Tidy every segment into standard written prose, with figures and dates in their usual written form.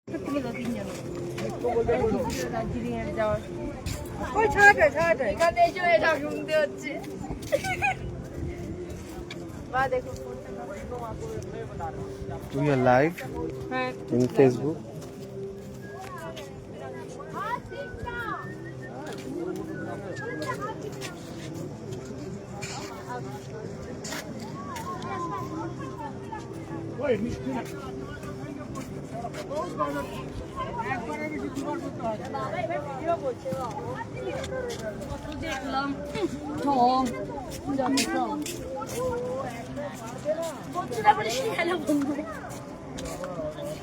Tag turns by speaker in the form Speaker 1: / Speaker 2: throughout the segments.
Speaker 1: We are live in Facebook.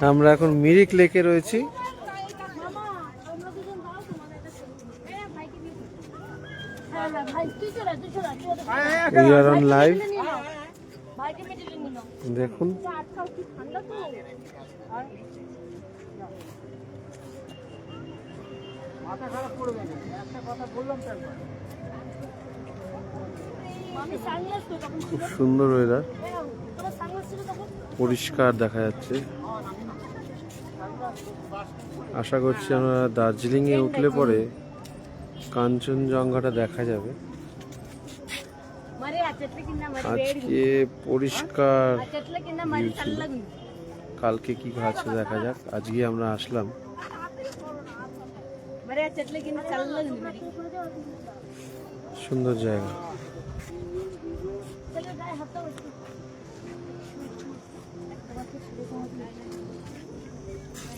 Speaker 1: আমরা এখন মিরিক লেকে রয়েছি। We are on live. দেখুন খুব সুন্দর ওয়েদার, পরিষ্কার দেখা যাচ্ছে। আশা করছি আমরা দার্জিলিং এ উঠলে পরে কাঞ্চনজঙ্ঘাটা দেখা যাবে। আজকে পরিষ্কার কালকে কি আছে দেখা যাক। আজকে আমরা আসলাম। সুন্দর জায়গা।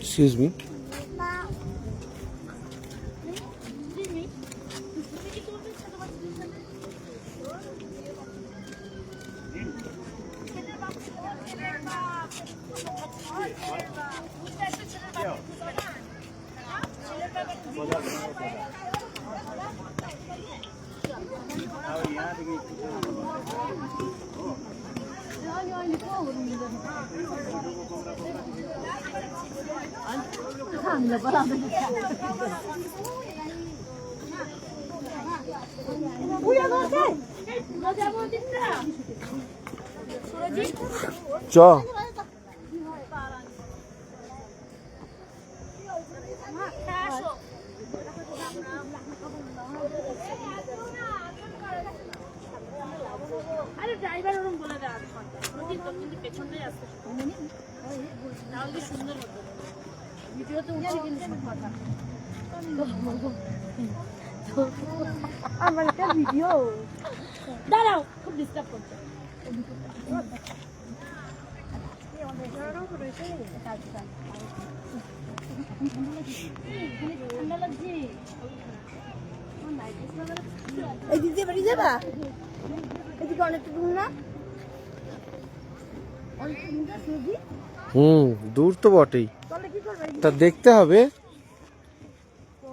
Speaker 1: Excuse me. চ
Speaker 2: আরে ড্রাইভার ওরকম বলে দেয় কিন্তু পেছনটাই আসতে তাহলে সুন্দর হতো। ভিডিওতে উঠছে কিন্তু সব কথা আমার একটা ভিডিও দাঁড়াও, খুব ডিস্টার্ব করছে। ঠান্ডা লাগছে। এই দিক দিয়ে বেরিয়ে যাবা? এদিকে অনেকটা দূর না?
Speaker 1: দূর তো বটেই, তা দেখতে হবে।
Speaker 2: তো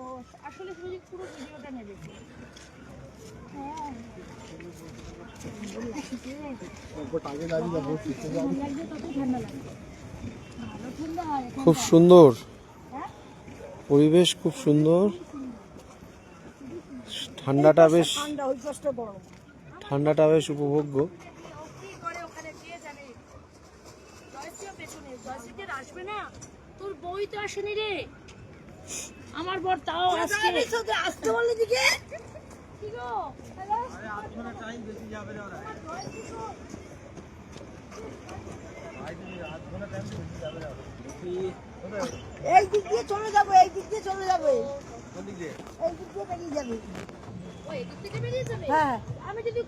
Speaker 2: আসলে সুজিত পুরো ভিডিওটা নেবে।
Speaker 1: খুব সুন্দর পরিবেশ, খুব সুন্দর। ঠান্ডাটা বেশ উপভোগ্য।
Speaker 2: তোর বই তো আসেনি রে, আমার বর তাও আসছে। আসতে বললে দিকে কি গো, এই দিক দিয়ে চলে যাবো, এই দিক দিয়ে চলে যাবে, এই দিক দিয়ে বেরিয়ে যাবে। হ্যাঁ, আমি যদি